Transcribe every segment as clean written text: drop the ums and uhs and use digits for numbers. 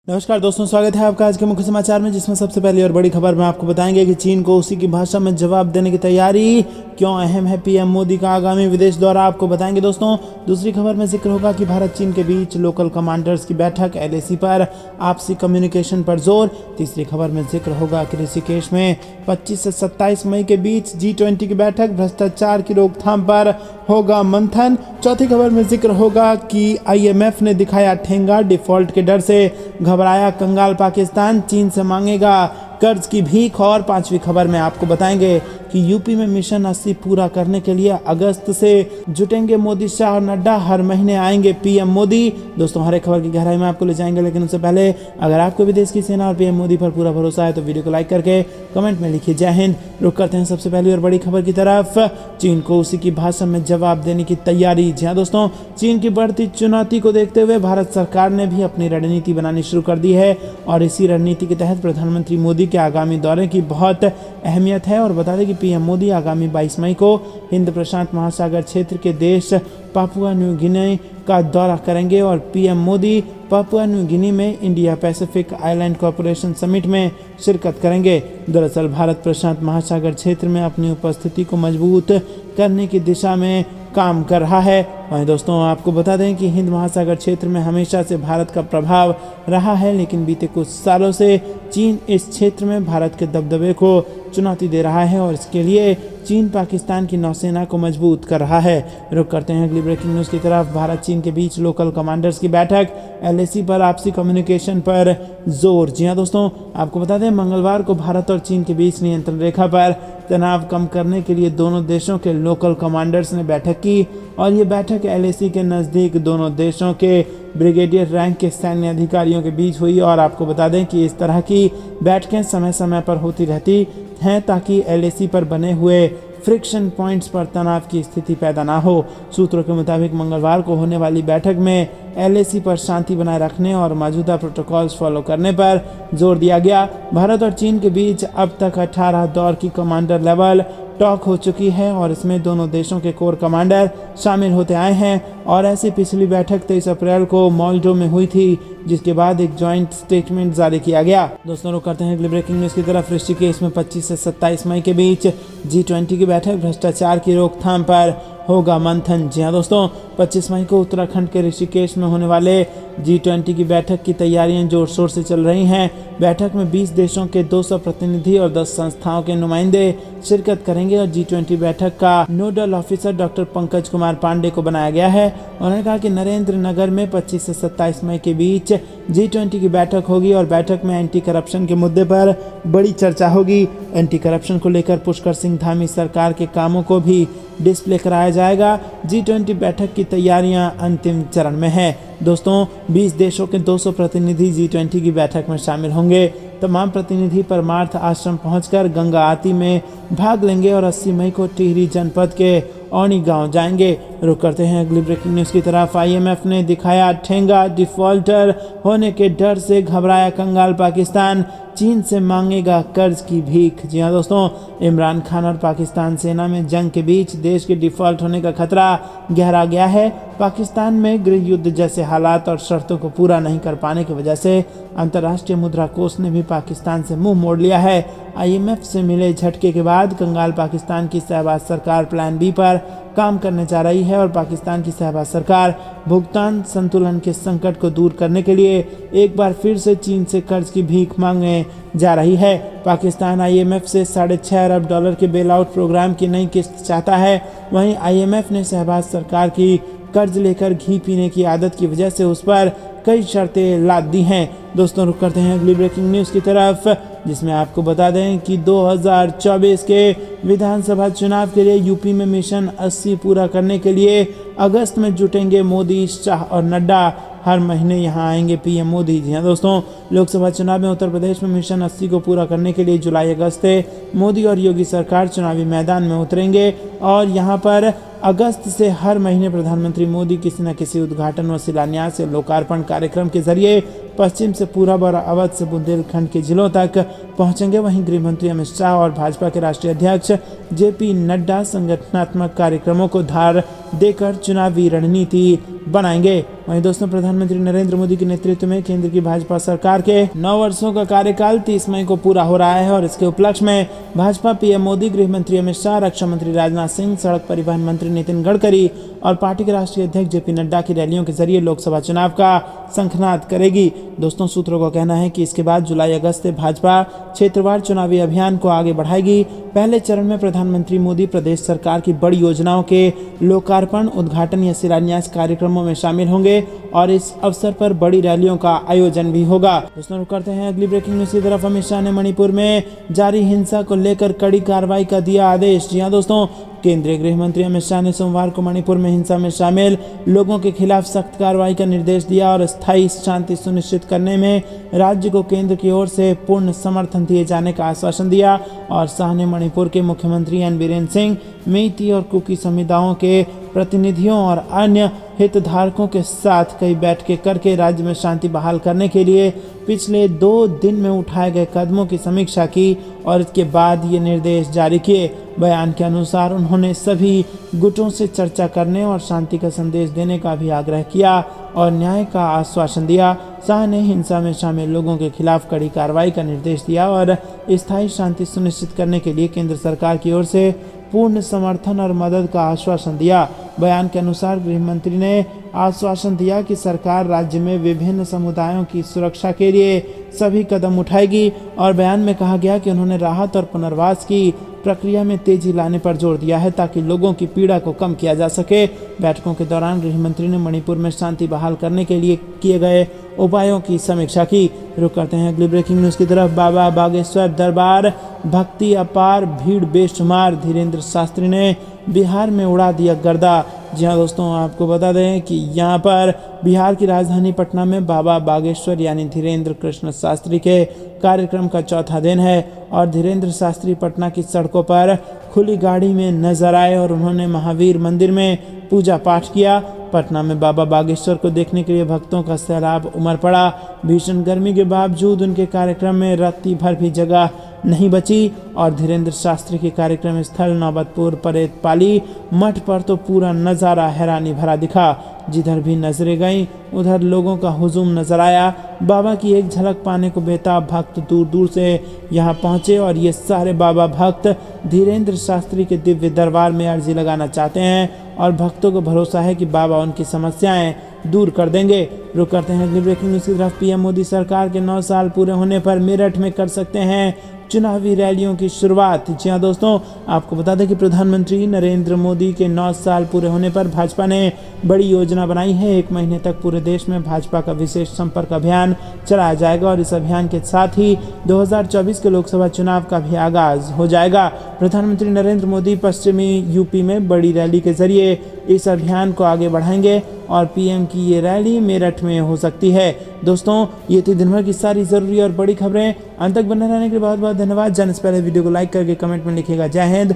नमस्कार दोस्तों, स्वागत है आपका आज के मुख्य समाचार में, जिसमें सबसे पहली और बड़ी खबर में आपको बताएंगे कि चीन को उसी की भाषा में जवाब देने की तैयारी, क्यों अहम है पीएम मोदी का आगामी विदेश दौरा, आपको बताएंगे दोस्तों। दूसरी खबर में जिक्र होगा कि भारत चीन के बीच लोकल कमांडर्स की बैठक, एलएसी पर आपसी कम्युनिकेशन पर जोर। तीसरी खबर में जिक्र होगा कि ऋषिकेश में 25 से 27 मई के बीच G20 की बैठक, भ्रष्टाचार की रोकथाम पर होगा मंथन। चौथी खबर में जिक्र होगा कि IMF ने दिखाया ठेंगा, डिफॉल्ट के डर से घबराया कंगाल पाकिस्तान, चीन से मांगेगा कर्ज की भीख। और पांचवी खबर में आपको बताएंगे कि यूपी में मिशन 80 पूरा करने के लिए अगस्त से जुटेंगे मोदी, शाह और नड्डा, हर महीने आएंगे पीएम मोदी। दोस्तों, हर एक खबर की गहराई में आपको ले जाएंगे, लेकिन उससे पहले अगर आपको भी देश की सेना और पीएम मोदी पर पूरा भरोसा है तो वीडियो को लाइक करके कमेंट में लिखिए जय हिंद। रुक करते हैं सबसे पहली और बड़ी खबर की तरफ। चीन को उसी की भाषा में जवाब देने की तैयारी। जी हाँ दोस्तों, चीन की बढ़ती चुनौती को देखते हुए भारत सरकार ने भी अपनी रणनीति बनानी शुरू कर दी है, और इसी रणनीति के तहत प्रधानमंत्री मोदी के आगामी दौरे की बहुत अहमियत है। और बता दें कि पीएम मोदी आगामी 22 मई को हिंद प्रशांत महासागर क्षेत्र के देश पापुआ न्यू गिनी का दौरा करेंगे, और PM Modi Papua New Guinea में India Pacific Island Corporation Summit में शिरकत करेंगे। दरअसल भारत प्रशांत महासागर क्षेत्र में अपनी उपस्थिति को मजबूत करने की दिशा में काम कर रहा है। वहीं दोस्तों, आपको बता दें कि हिंद महासागर क्षेत्र में हमेशा से भारत का प्रभाव रहा है, लेकिन बीते कुछ सालों से चीन इस क्षेत्र में भारत के दबदबे को चुनौती दे रहा है, और इसके लिए चीन पाकिस्तान की नौसेना को मजबूत कर रहा है। रुक करते हैं अगली ब्रेकिंग न्यूज़ की तरफ। भारत चीन के बीच लोकल कमांडर्स की बैठक, एलएसी पर आपसी कम्युनिकेशन पर जोर। जी हाँ दोस्तों, आपको बता दें मंगलवार को भारत और चीन के बीच नियंत्रण रेखा पर तनाव कम करने के लिए दोनों देशों के लोकल कमांडर्स ने बैठक की, और ये बैठक एलएसी के नज़दीक दोनों देशों के ब्रिगेडियर रैंक के सैन्य अधिकारियों के बीच हुई। और आपको बता दें कि इस तरह की बैठकें समय समय पर होती रहती हैं, ताकि एलएसी पर बने हुए फ्रिक्शन पॉइंट्स पर तनाव की स्थिति पैदा ना हो। सूत्रों के मुताबिक मंगलवार को होने वाली बैठक में एलएसी पर शांति बनाए रखने और मौजूदा प्रोटोकॉल्स फॉलो करने पर जोर दिया गया। भारत और चीन के बीच अब तक 18 दौर की कमांडर लेवल टॉक हो चुकी है, और इसमें दोनों देशों के कोर कमांडर शामिल होते आए हैं। और ऐसी पिछली बैठक 23 अप्रैल को मोल्डो में हुई थी, जिसके बाद एक जॉइंट स्टेटमेंट जारी किया गया। दोस्तों, रुक करते हैं अगली ब्रेकिंग न्यूज़ की तरफ। ऋषिकेश में 25 से 27 मई के बीच G20 की बैठक, भ्रष्टाचार की रोकथाम पर होगा मंथन। जी हाँ दोस्तों, 25 मई को उत्तराखंड के ऋषिकेश में होने वाले G20 की बैठक की तैयारियां जोर शोर से चल रही हैं। बैठक में 20 देशों के 200 प्रतिनिधि और 10 संस्थाओं के नुमाइंदे शिरकत करेंगे, और G20 बैठक का nodal officer doctor Pankaj Kumar Pandey को बनाया गया है। उन्होंने कहा कि नरेंद्र नगर में 25 से 27 मई के बीच G20 की बैठक होगी, और बैठक में एंटी करप्शन के मुद्दे पर बड़ी चर्चा होगी। एंटी करप्शन को लेकर पुष्कर सिंह धामी सरकार के कामों को भी डिस्प्ले कराया जाएगा। G20 बैठक की तैयारियां अंतिम चरण में है। दोस्तों, 20 देशों के 200 प्रतिनिधि G20 की बैठक में शामिल होंगे। तमाम प्रतिनिधि परमार्थ आश्रम पहुंचकर गंगा आरती में भाग लेंगे, और 80 मई को टिहरी जनपद के औनी गांव जाएंगे। रुक करते हैं अगली ब्रेकिंग न्यूज़ की तरफ। IMF ने दिखाया ठेंगा, डिफॉल्टर होने के डर से घबराया कंगाल पाकिस्तान, चीन से मांगेगा कर्ज की भीख। जी हाँ दोस्तों, इमरान खान और पाकिस्तान सेना में जंग के बीच देश के डिफॉल्ट होने का खतरा गहरा गया है। पाकिस्तान में गृह युद्ध जैसे हालात और शर्तों को पूरा नहीं कर पाने की वजह से अंतर्राष्ट्रीय मुद्रा कोष ने भी पाकिस्तान से मुंह मोड़ लिया है। IMF से मिले झटके के बाद कंगाल पाकिस्तान की शहबाज सरकार प्लान बी पर काम करने जा रही है, और पाकिस्तान की शहबाज सरकार भुगतान संतुलन के संकट को दूर करने के लिए एक बार फिर से चीन से कर्ज की भीख मांगने जा रही है। पाकिस्तान IMF से $6.5 अरब के बेल आउट प्रोग्राम की नई किस्त चाहता है। वहीं IMF ने शहबाज सरकार की कर्ज लेकर घी पीने की आदत की वजह से उस पर कई शर्तें लाद दी हैं। दोस्तों, रुक करते हैं अगली ब्रेकिंग न्यूज़ की तरफ, जिसमें आपको बता दें कि 2024 के विधानसभा चुनाव के लिए यूपी में मिशन 80 पूरा करने के लिए अगस्त में जुटेंगे मोदी, शाह और नड्डा, हर महीने यहां आएंगे पीएम मोदी। जी हाँ दोस्तों, लोकसभा चुनाव में उत्तर प्रदेश में मिशन 80 को पूरा करने के लिए जुलाई अगस्त से मोदी और योगी सरकार चुनावी मैदान में उतरेंगे, और यहां पर अगस्त से हर महीने प्रधानमंत्री मोदी किसी न किसी उद्घाटन व शिलान्यास या लोकार्पण कार्यक्रम के जरिए पश्चिम से पूरब और अवध से बुंदेलखंड के जिलों तक पहुंचेंगे। वहीं गृह मंत्री अमित शाह और भाजपा के राष्ट्रीय अध्यक्ष जेपी नड्डा संगठनात्मक कार्यक्रमों को धार देकर चुनावी रणनीति बनाएंगे। वहीं दोस्तों प्रधानमंत्री नरेंद्र मोदी के नेतृत्व में केंद्र की भाजपा सरकार के 9 वर्षों का कार्यकाल 30 मई को पूरा हो रहा है और इसके उपलक्ष्य में भाजपा पीएम मोदी, गृह मंत्री अमित शाह, रक्षा मंत्री राजनाथ सिंह, सड़क परिवहन मंत्री नितिन गडकरी और पार्टी के राष्ट्रीय अध्यक्ष जेपी नड्डा की रैलियों के जरिए लोकसभा चुनाव का शंखनाद करेगी। दोस्तों सूत्रों का कहना है कि इसके बाद जुलाई अगस्त से भाजपा क्षेत्रवार चुनावी अभियान को आगे बढ़ाएगी। पहले चरण में प्रधानमंत्री मोदी प्रदेश सरकार की बड़ी योजनाओं के लोकार्पण, उद्घाटन या शिलान्यास कार्यक्रमों में शामिल होंगे और इस अवसर पर बड़ी रैलियों का आयोजन भी होगा। दोस्तों रुक करते हैं अगली ब्रेकिंग न्यूज की तरफ। अमित शाह ने मणिपुर में जारी हिंसा को लेकर कड़ी कार्रवाई का दिया आदेश। जी हां दोस्तों, केंद्रीय गृह मंत्री अमित शाह ने सोमवार को मणिपुर में हिंसा में शामिल लोगों के खिलाफ सख्त कार्रवाई का निर्देश दिया और स्थायी शांति सुनिश्चित करने में राज्य को केंद्र की ओर से पूर्ण समर्थन दिए जाने का आश्वासन दिया। और शाह ने मणिपुर के मुख्यमंत्री एन बीरेन सिंह, मेइती और कुकी समुदायों के प्रतिनिधियों और अन्य हितधारकों के साथ कई बैठकें करके राज्य में शांति बहाल करने के लिए पिछले 2 दिन में उठाए गए कदमों की समीक्षा की और इसके बाद ये निर्देश जारी किए। बयान के अनुसार उन्होंने सभी गुटों से चर्चा करने और शांति का संदेश देने का भी आग्रह किया और न्याय का आश्वासन दिया। शाह ने हिंसा में शामिल लोगों के खिलाफ कड़ी कार्रवाई का निर्देश दिया और स्थायी शांति सुनिश्चित करने के लिए केंद्र सरकार की ओर से पूर्ण समर्थन और मदद का आश्वासन दिया। बयान के अनुसार गृह मंत्री ने आश्वासन दिया कि सरकार राज्य में विभिन्न समुदायों की सुरक्षा के लिए सभी कदम उठाएगी और बयान में कहा गया कि उन्होंने राहत और पुनर्वास की प्रक्रिया में तेजी लाने पर जोर दिया है ताकि लोगों की पीड़ा को कम किया जा सके। बैठकों के दौरान गृह मंत्री ने मणिपुर में शांति बहाल करने के लिए किए गए उपायों की समीक्षा की। रुक करते हैं अगली ब्रेकिंग न्यूज की तरफ। बाबा बागेश्वर दरबार, भक्ति अपार, भीड़ बेशुमार, धीरेन्द्र शास्त्री ने बिहार में उड़ा दिया गर्दा। जी हाँ दोस्तों, आपको बता दें कि यहाँ पर बिहार की राजधानी पटना में बाबा बागेश्वर यानी धीरेन्द्र कृष्ण शास्त्री के कार्यक्रम का चौथा दिन है और धीरेन्द्र शास्त्री पटना की सड़कों पर खुली गाड़ी में नजर आए और उन्होंने महावीर मंदिर में पूजा पाठ किया। पटना में बाबा बागेश्वर को देखने के लिए भक्तों का सैलाब उमड़ पड़ा। भीषण गर्मी के बावजूद उनके कार्यक्रम में रत्ती भर भी जगह नहीं बची और धीरेन्द्र शास्त्री के कार्यक्रम स्थल नौबतपुर परेत पाली मठ पर तो पूरा नज़ारा हैरानी भरा दिखा। जिधर भी नजरें गईं उधर लोगों का हुजूम नजर आया। बाबा की एक झलक पाने को बेताब भक्त दूर दूर से यहाँ पहुँचे और ये सारे बाबा भक्त धीरेन्द्र शास्त्री के दिव्य दरबार में अर्जी लगाना चाहते हैं और भक्तों को भरोसा है कि बाबा उनकी समस्याएं दूर कर देंगे। रुक करते हैं अगली ब्रेकिंग न्यूज़ की तरफ। पीएम मोदी सरकार के 9 साल पूरे होने पर मेरठ में कर सकते हैं चुनावी रैलियों की शुरुआत। जी हाँ दोस्तों, आपको बता दें कि प्रधानमंत्री नरेंद्र मोदी के 9 साल पूरे होने पर भाजपा ने बड़ी योजना बनाई है। 1 महीने तक पूरे देश में भाजपा का विशेष संपर्क अभियान चलाया जाएगा और इस अभियान के साथ ही 2024 के लोकसभा चुनाव का भी आगाज हो जाएगा। प्रधानमंत्री नरेंद्र मोदी पश्चिमी यूपी में बड़ी रैली के जरिए इस अभियान को आगे बढ़ाएंगे और पीएम की ये रैली मेरठ में हो सकती है। दोस्तों ये थी दिन भर की सारी जरूरी और बड़ी खबरें। अंत तक बने रहने के लिए बहुत बहुत धन्यवाद। जाने से पहले वीडियो को लाइक करके कमेंट में लिखिएगा जय हिंद,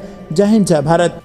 जय भारत।